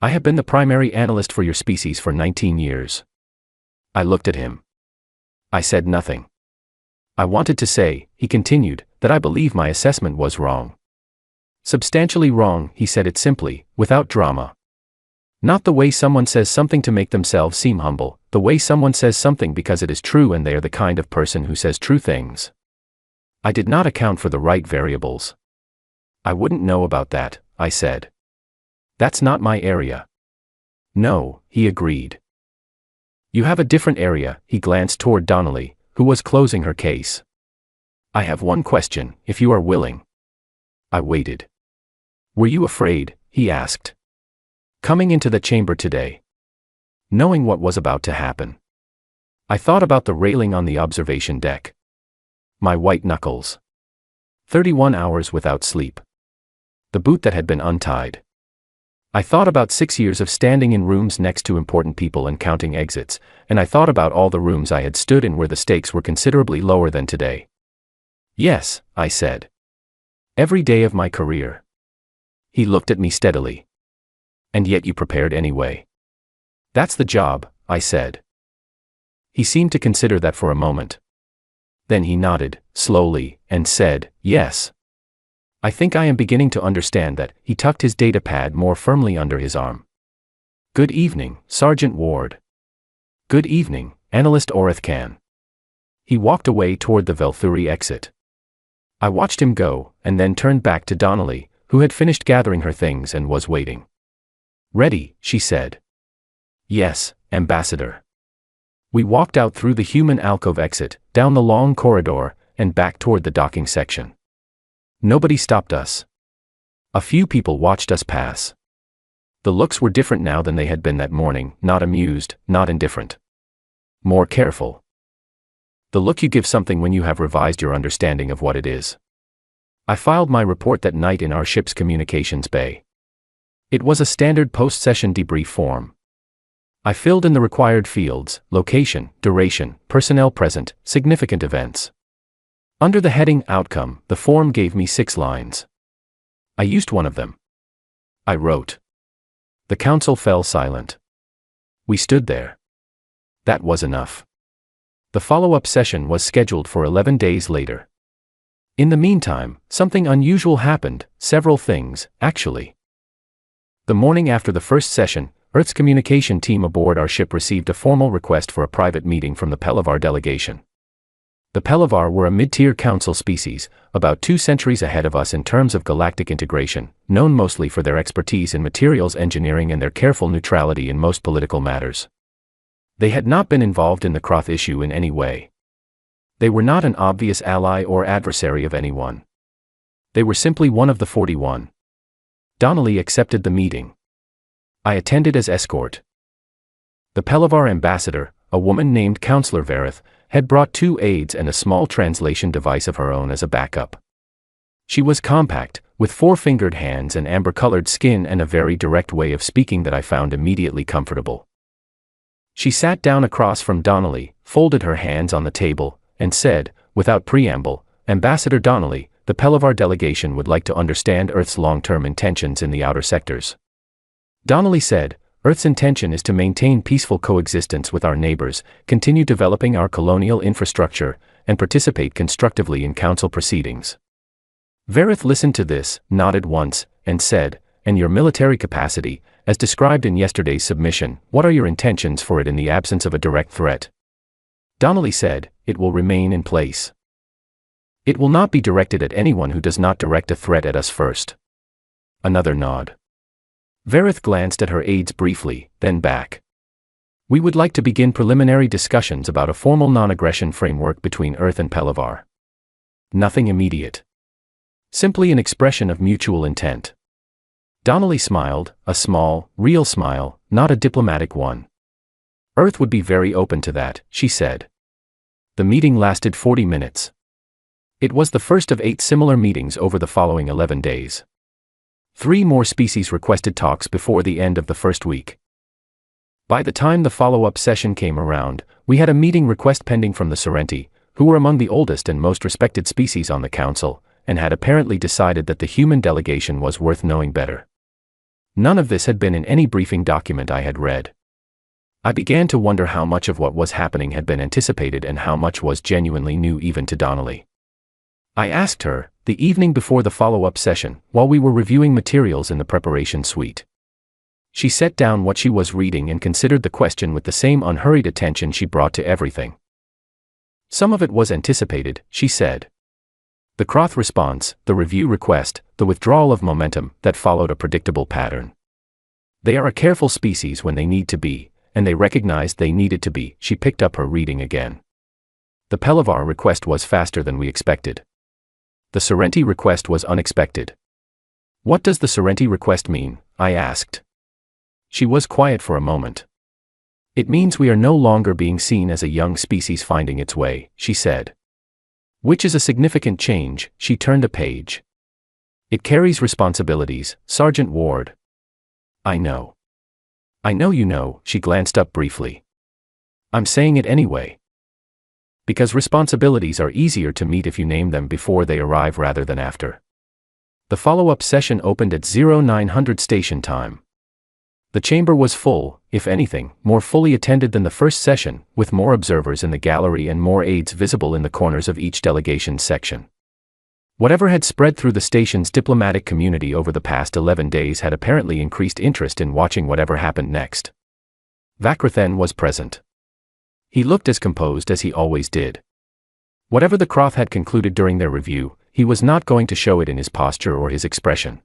Speaker 1: "I have been the primary analyst for your species for 19 years. I looked at him. I said nothing. I wanted to say, he continued, that I believe my assessment was wrong. Substantially wrong, he said it simply, without drama. Not the way someone says something to make themselves seem humble, the way someone says something because it is true and they are the kind of person who says true things. I did not account for the right variables. I wouldn't know about that, I said. That's not my area. No, he agreed. You have a different area, he glanced toward Donnelly, who was closing her case. I have one question, if you are willing. I waited. Were you afraid, he asked. Coming into the chamber today. Knowing what was about to happen. I thought about the railing on the observation deck. My white knuckles. 31 hours without sleep. The boot that had been untied. I thought about 6 years of standing in rooms next to important people and counting exits, and I thought about all the rooms I had stood in where the stakes were considerably lower than today. Yes, I said. Every day of my career. He looked at me steadily. And yet you prepared anyway. That's the job, I said. He seemed to consider that for a moment. Then he nodded, slowly, and said, yes. I think I am beginning to understand that. He tucked his datapad more firmly under his arm. Good evening, Sergeant Ward. Good evening, Analyst Orithkan. He walked away toward the Velthuri exit. I watched him go, and then turned back to Donnelly, who had finished gathering her things and was waiting. Ready, she said. Yes, Ambassador. We walked out through the human alcove exit, down the long corridor, and back toward the docking section. Nobody stopped us. A few people watched us pass. The looks were different now than they had been that morning, not amused, not indifferent. More careful. The look you give something when you have revised your understanding of what it is. I filed my report that night in our ship's communications bay. It was a standard post-session debrief form. I filled in the required fields: location, duration, personnel present, significant events. Under the heading Outcome, the form gave me 6 lines. I used one of them. I wrote. The council fell silent. We stood there. That was enough. The follow-up session was scheduled for 11 days later. In the meantime, something unusual happened, several things, actually. The morning after the first session, Earth's communication team aboard our ship received a formal request for a private meeting from the Pelavar delegation. The Pelavar were a mid-tier council species, about 2 centuries ahead of us in terms of galactic integration, known mostly for their expertise in materials engineering and their careful neutrality in most political matters. They had not been involved in the Croth issue in any way. They were not an obvious ally or adversary of anyone. They were simply one of the 41. Donnelly accepted the meeting. I attended as escort. The Pelivar ambassador, a woman named Counselor Verith, had brought 2 aides and a small translation device of her own as a backup. She was compact, with 4-fingered hands and amber-colored skin and a very direct way of speaking that I found immediately comfortable. She sat down across from Donnelly, folded her hands on the table, and said, without preamble, "Ambassador Donnelly, the Pelivar delegation would like to understand Earth's long-term intentions in the outer sectors." Donnelly said, "Earth's intention is to maintain peaceful coexistence with our neighbors, continue developing our colonial infrastructure, and participate constructively in council proceedings." Verith listened to this, nodded once, and said, "And your military capacity, as described in yesterday's submission, what are your intentions for it in the absence of a direct threat?" Donnelly said, "It will remain in place. It will not be directed at anyone who does not direct a threat at us first." Another nod. Verith glanced at her aides briefly, then back. "We would like to begin preliminary discussions about a formal non-aggression framework between Earth and Pelivar. Nothing immediate. Simply an expression of mutual intent." Donnelly smiled, a small, real smile, not a diplomatic one. "Earth would be very open to that," she said. The meeting lasted 40 minutes. It was the first of 8 similar meetings over the following 11 days. 3 more species requested talks before the end of the first week. By the time the follow-up session came around, we had a meeting request pending from the Sorrenti, who were among the oldest and most respected species on the council, and had apparently decided that the human delegation was worth knowing better. None of this had been in any briefing document I had read. I began to wonder how much of what was happening had been anticipated and how much was genuinely new even to Donnelly. I asked her, the evening before the follow-up session, while we were reviewing materials in the preparation suite. She set down what she was reading and considered the question with the same unhurried attention she brought to everything. "Some of it was anticipated," she said. "The Croth response, the review request, the withdrawal of momentum, that followed a predictable pattern. They are a careful species when they need to be, and they recognized they needed to be." She picked up her reading again. "The Pelivar request was faster than we expected. The Sorrenti request was unexpected." "What does the Sorrenti request mean?" I asked. She was quiet for a moment. "It means we are no longer being seen as a young species finding its way," she said. "Which is a significant change." She turned a page. "It carries responsibilities, Sergeant Ward." "I know. I know you know." She glanced up briefly. "I'm saying it anyway. Because responsibilities are easier to meet if you name them before they arrive rather than after." The follow-up session opened at 0900 station time. The chamber was full, if anything, more fully attended than the first session, with more observers in the gallery and more aides visible in the corners of each delegation's section. Whatever had spread through the station's diplomatic community over the past 11 days had apparently increased interest in watching whatever happened next. Vakrathen was present. He looked as composed as he always did. Whatever the Croth had concluded during their review, he was not going to show it in his posture or his expression.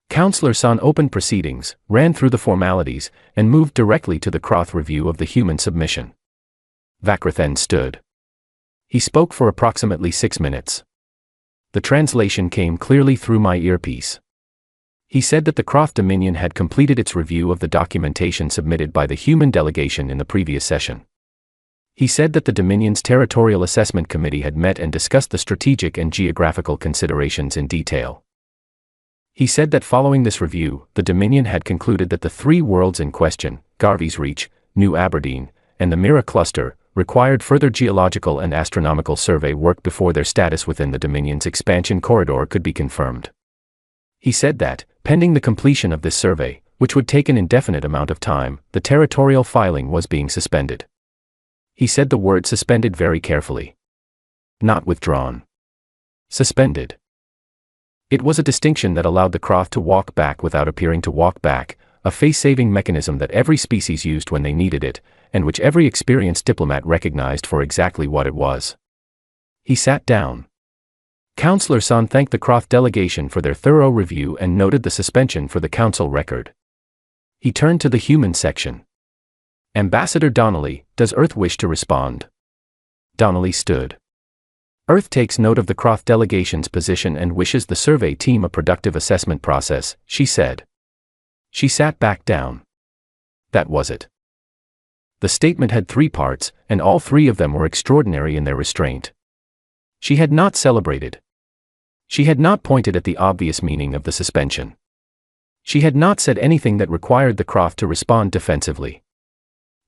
Speaker 1: Counselor San opened proceedings, ran through the formalities, and moved directly to the Croth review of the human submission. Vakrathen stood. He spoke for approximately 6 minutes. The translation came clearly through my earpiece. He said that the Croth Dominion had completed its review of the documentation submitted by the human delegation in the previous session. He said that the Dominion's Territorial Assessment Committee had met and discussed the strategic and geographical considerations in detail. He said that following this review, the Dominion had concluded that the 3 worlds in question, Garvey's Reach, New Aberdeen, and the Mira Cluster, required further geological and astronomical survey work before their status within the Dominion's expansion corridor could be confirmed. He said that, pending the completion of this survey, which would take an indefinite amount of time, the territorial filing was being suspended. He said the word suspended very carefully. Not withdrawn. Suspended. It was a distinction that allowed the Croth to walk back without appearing to walk back, a face-saving mechanism that every species used when they needed it, and which every experienced diplomat recognized for exactly what it was. He sat down. Counselor San thanked the Croth delegation for their thorough review and noted the suspension for the council record. He turned to the human section. "Ambassador Donnelly, does Earth wish to respond?" Donnelly stood. "Earth takes note of the Croth delegation's position and wishes the survey team a productive assessment process," she said. She sat back down. That was it. The statement had 3 parts, and all 3 of them were extraordinary in their restraint. She had not celebrated. She had not pointed at the obvious meaning of the suspension. She had not said anything that required the craft to respond defensively.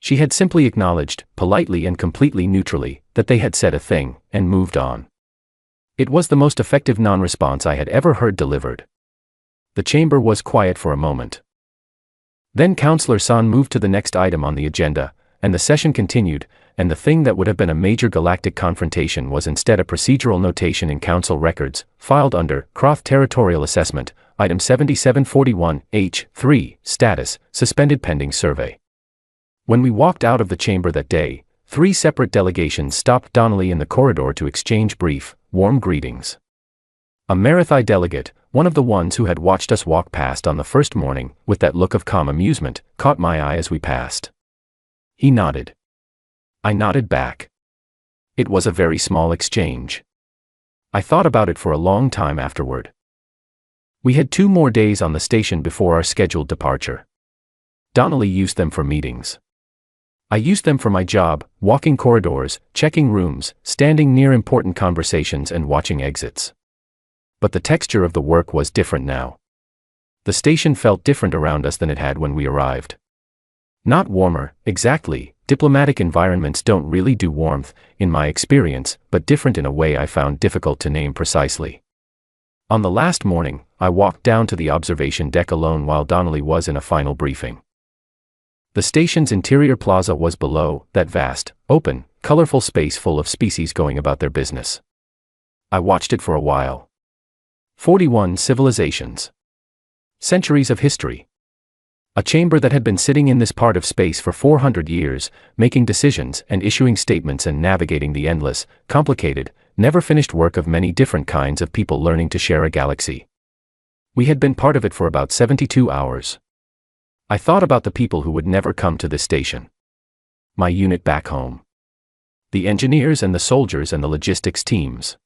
Speaker 1: She had simply acknowledged, politely and completely neutrally, that they had said a thing, and moved on. It was the most effective non-response I had ever heard delivered. The chamber was quiet for a moment. Then Counselor San moved to the next item on the agenda, and the session continued, and the thing that would have been a major galactic confrontation was instead a procedural notation in Council records, filed under Croft Territorial Assessment, Item 7741, H3, Status, Suspended Pending Survey. When we walked out of the chamber that day, 3 separate delegations stopped Donnelly in the corridor to exchange brief, warm greetings. A Marathi delegate, one of the ones who had watched us walk past on the first morning, with that look of calm amusement, caught my eye as we passed. He nodded. I nodded back. It was a very small exchange. I thought about it for a long time afterward. We had 2 more days on the station before our scheduled departure. Donnelly used them for meetings. I used them for my job, walking corridors, checking rooms, standing near important conversations and watching exits. But the texture of the work was different now. The station felt different around us than it had when we arrived. Not warmer, exactly. Diplomatic environments don't really do warmth, in my experience, but different in a way I found difficult to name precisely. On the last morning, I walked down to the observation deck alone while Donnelly was in a final briefing. The station's interior plaza was below, that vast, open, colorful space full of species going about their business. I watched it for a while. 41 civilizations. Centuries of history. A chamber that had been sitting in this part of space for 400 years, making decisions and issuing statements and navigating the endless, complicated, never-finished work of many different kinds of people learning to share a galaxy. We had been part of it for about 72 hours. I thought about the people who would never come to this station. My unit back home. The engineers and the soldiers and the logistics teams.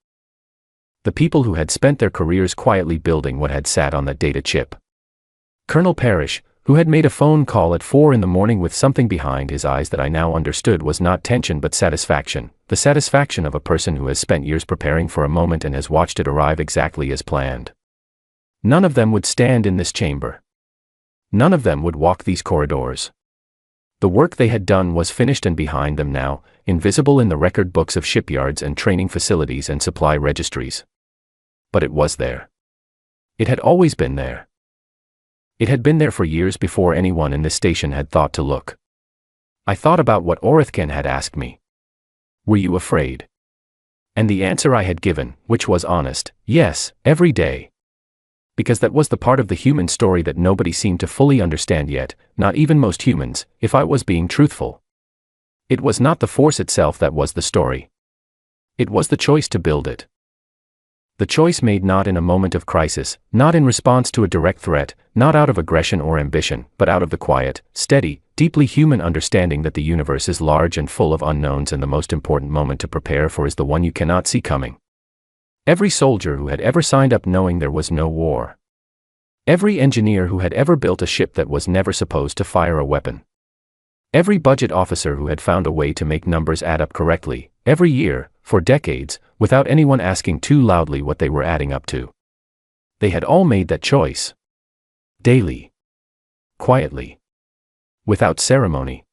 Speaker 1: The people who had spent their careers quietly building what had sat on that data chip. Colonel Parrish, who had made a phone call at 4 in the morning with something behind his eyes that I now understood was not tension but satisfaction, the satisfaction of a person who has spent years preparing for a moment and has watched it arrive exactly as planned. None of them would stand in this chamber. None of them would walk these corridors. The work they had done was finished and behind them now, invisible in the record books of shipyards and training facilities and supply registries. But it was there. It had always been there. It had been there for years before anyone in this station had thought to look. I thought about what Orithkin had asked me. Were you afraid? And the answer I had given, which was honest, yes, every day. Because that was the part of the human story that nobody seemed to fully understand yet, not even most humans, if I was being truthful. It was not the force itself that was the story. It was the choice to build it. The choice made not in a moment of crisis, not in response to a direct threat, not out of aggression or ambition, but out of the quiet, steady, deeply human understanding that the universe is large and full of unknowns and the most important moment to prepare for is the one you cannot see coming. Every soldier who had ever signed up knowing there was no war. Every engineer who had ever built a ship that was never supposed to fire a weapon. Every budget officer who had found a way to make numbers add up correctly, every year, for decades, without anyone asking too loudly what they were adding up to. They had all made that choice. Daily. Quietly. Without ceremony.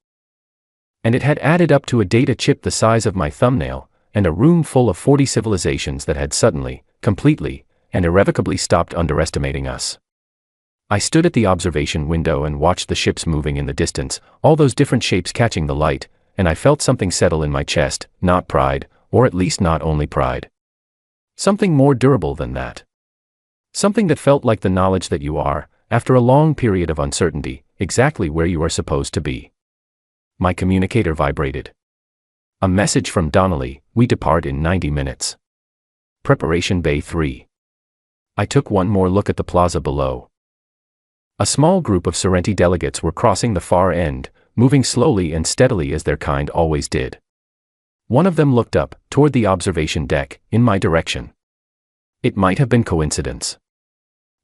Speaker 1: And it had added up to a data chip the size of my thumbnail, and a room full of 40 civilizations that had suddenly, completely, and irrevocably stopped underestimating us. I stood at the observation window and watched the ships moving in the distance, all those different shapes catching the light, and I felt something settle in my chest, not pride, or at least not only pride. Something more durable than that. Something that felt like the knowledge that you are, after a long period of uncertainty, exactly where you are supposed to be. My communicator vibrated. A message from Donnelly: we depart in 90 minutes. Preparation Bay 3. I took one more look at the plaza below. A small group of Sorrenti delegates were crossing the far end, moving slowly and steadily as their kind always did. One of them looked up, toward the observation deck, in my direction. It might have been coincidence.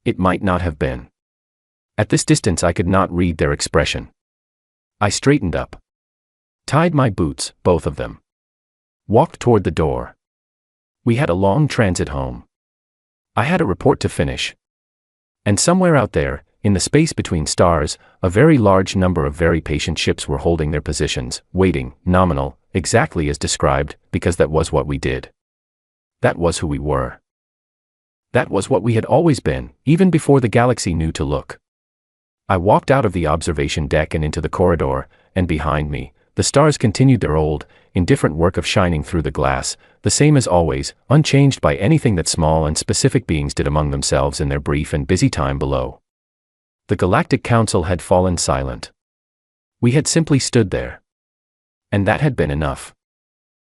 Speaker 1: It might not have been. At this distance I could not read their expression. I straightened up. Tied my boots, both of them. Walked toward the door. We had a long transit home. I had a report to finish. And somewhere out there, in the space between stars, a very large number of very patient ships were holding their positions, waiting, nominal, exactly as described, because that was what we did. That was who we were. That was what we had always been, even before the galaxy knew to look. I walked out of the observation deck and into the corridor, and behind me, the stars continued their old, indifferent work of shining through the glass, the same as always, unchanged by anything that small and specific beings did among themselves in their brief and busy time below. The Galactic Council had fallen silent. We had simply stood there. And that had been enough.